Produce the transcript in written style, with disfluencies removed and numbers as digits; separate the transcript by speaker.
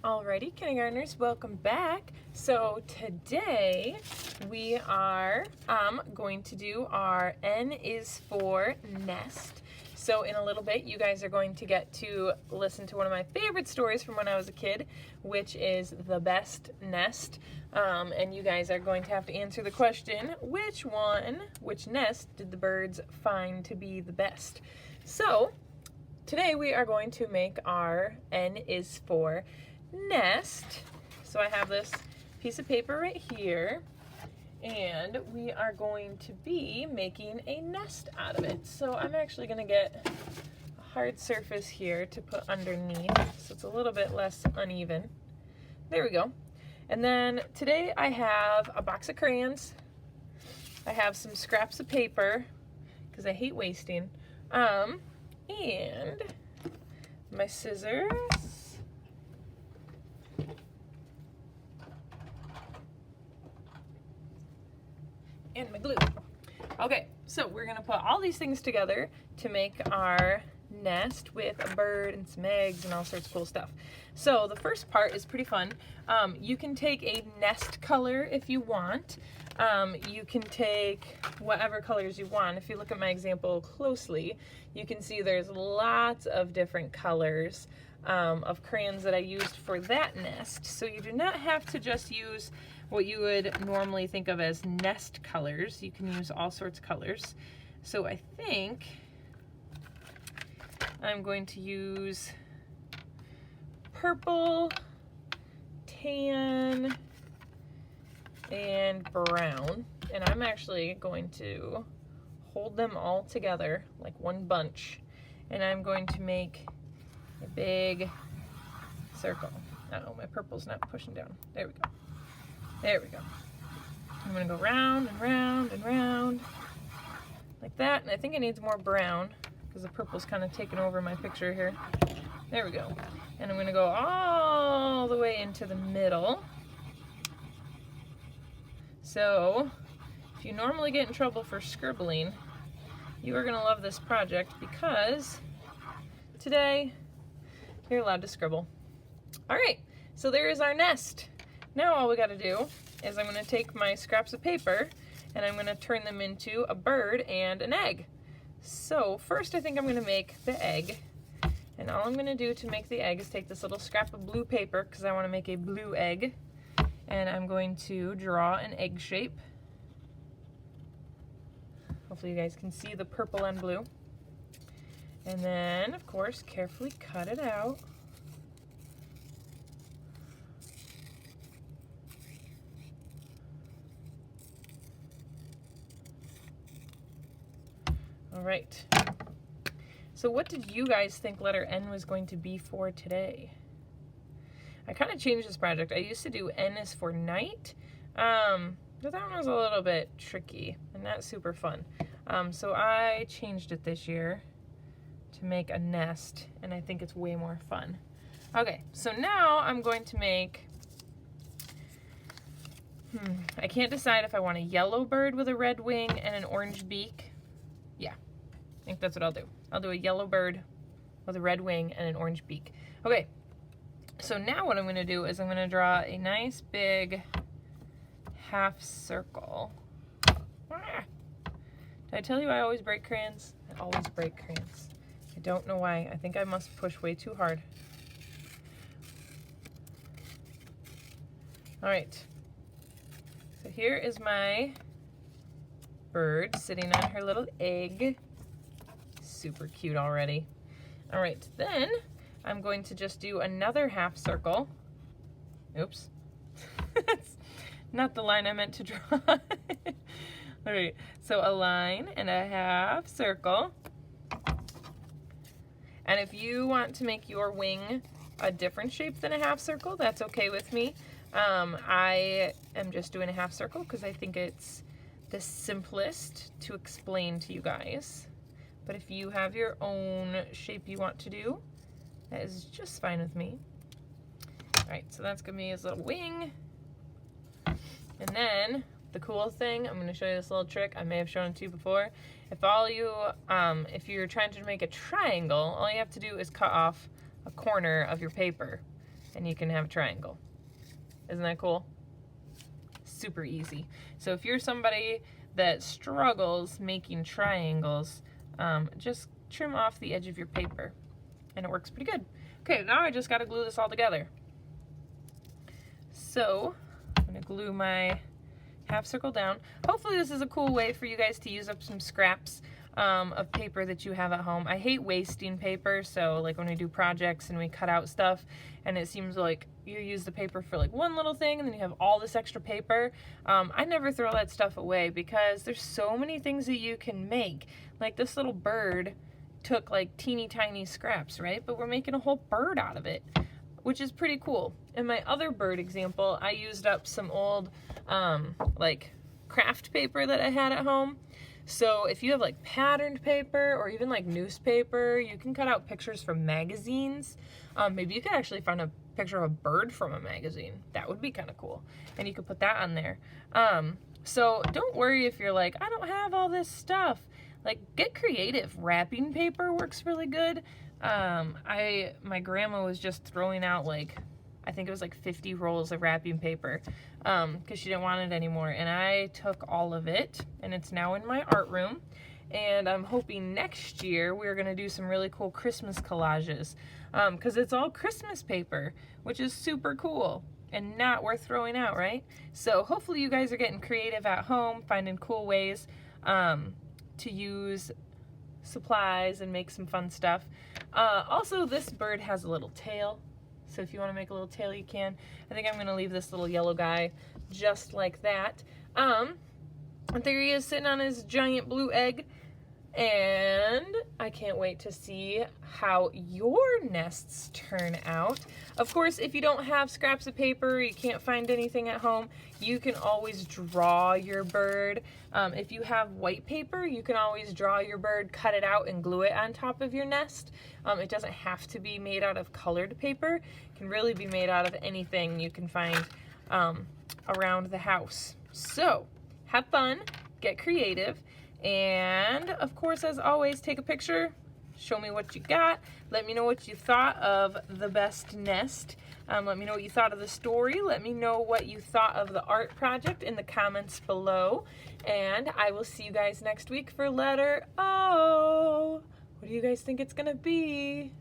Speaker 1: Alrighty, kindergartners, welcome back. So today we are going to do our N is for nest. So in a little bit, you guys are going to get to listen to one of my favorite stories from when I was a kid, which is The Best Nest. And you guys are going to have to answer the question, which nest did the birds find to be the best? So today we are going to make our N is for nest. So I have this piece of paper right here, and we are going to be making a nest out of it. So I'm actually going to get a hard surface here to put underneath so it's a little bit less uneven. There we go. And then today I have a box of crayons. I have some scraps of paper because I hate wasting. And my scissors. And my glue. Okay, so we're gonna put all these things together to make our nest with a bird and some eggs and all sorts of cool stuff. So the first part is pretty fun. You can take a nest color if you want. You can take whatever colors you want. If you look at my example closely, you can see there's lots of different colors of crayons that I used for that nest. So you do not have to just use what you would normally think of as nest colors. You can use all sorts of colors. So I think I'm going to use purple, tan, and brown. And I'm actually going to hold them all together like one bunch. And I'm going to make a big circle. Uh-oh, my purple's not pushing down. There we go. There we go. I'm gonna go round and round and round like that. And I think it needs more brown because the purple's kind of taking over my picture here. There we go. And I'm gonna go all the way into the middle. So if you normally get in trouble for scribbling, you are gonna love this project because today you're allowed to scribble. All right, so there is our nest. Now all we gotta do is I'm gonna take my scraps of paper and I'm gonna turn them into a bird and an egg. So first I think I'm gonna make the egg. And all I'm gonna do to make the egg is take this little scrap of blue paper because I wanna make a blue egg. And I'm going to draw an egg shape. Hopefully you guys can see the purple and blue. And then, of course, carefully cut it out. All right. So what did you guys think letter N was going to be for today? I kind of changed this project. I used to do N is for night, but that one was a little bit tricky and not super fun. So I changed it this year to make a nest, and I think it's way more fun. Okay, so now I'm going to make, I can't decide if I want a yellow bird with a red wing and an orange beak. Yeah, I think that's what I'll do. I'll do a yellow bird with a red wing and an orange beak. Okay, so now what I'm gonna do is I'm gonna draw a nice big half circle. Ah! Did I tell you I always break crayons? I always break crayons. I don't know why. I think I must push way too hard. All right, so here is my bird sitting on her little egg. Super cute already. All right, then I'm going to just do another half circle. Oops. That's not the line I meant to draw. All right, so a line and a half circle. And if you want to make your wing a different shape than a half circle, that's okay with me. I am just doing a half circle because I think it's the simplest to explain to you guys. But if you have your own shape you want to do, that is just fine with me. All right, so that's gonna be his little wing. And then the cool thing, I'm gonna show you this little trick. I may have shown it to you before. If you're trying to make a triangle, all you have to do is cut off a corner of your paper. and you can have a triangle. Isn't that cool? Super easy. So if you're somebody that struggles making triangles, just trim off the edge of your paper and it works pretty good. Okay, now I just got to glue this all together. So I'm going to glue my half circle down. Hopefully this is a cool way for you guys to use up some scraps of paper that you have at home. I hate wasting paper, so like when we do projects and we cut out stuff and it seems like you use the paper for like one little thing and then you have all this extra paper. I never throw that stuff away because there's so many things that you can make. Like this little bird took like teeny tiny scraps, right? But we're making a whole bird out of it, which is pretty cool. In my other bird example, I used up some old like craft paper that I had at home. So if you have like patterned paper or even like newspaper, you can cut out pictures from magazines. Maybe you could actually find a picture of a bird from a magazine. That would be kind of cool. And you could put that on there. So don't worry if you're like, I don't have all this stuff. Like, get creative. Wrapping paper works really good. My grandma was just throwing out like, I think it was like 50 rolls of wrapping paper because she didn't want it anymore. And I took all of it and it's now in my art room. And I'm hoping next year we're gonna do some really cool Christmas collages because it's all Christmas paper, which is super cool and not worth throwing out, right? So hopefully you guys are getting creative at home, finding cool ways to use supplies and make some fun stuff. Also, this bird has a little tail. So if you want to make a little tail, you can. I think I'm going to leave this little yellow guy just like that. And there he is sitting on his giant blue egg. And I can't wait to see how your nests turn out. Of course, if you don't have scraps of paper, you can't find anything at home, you can always draw your bird. If you have white paper, you can always draw your bird, cut it out, and glue it on top of your nest. It doesn't have to be made out of colored paper. It can really be made out of anything you can find around the house. So, have fun, get creative, and of course, as always, take a picture, show me what you got, let me know what you thought of the best nest, let me know what you thought of the story, let me know what you thought of the art project in the comments below, and I will see you guys next week for letter O. What do you guys think it's gonna be?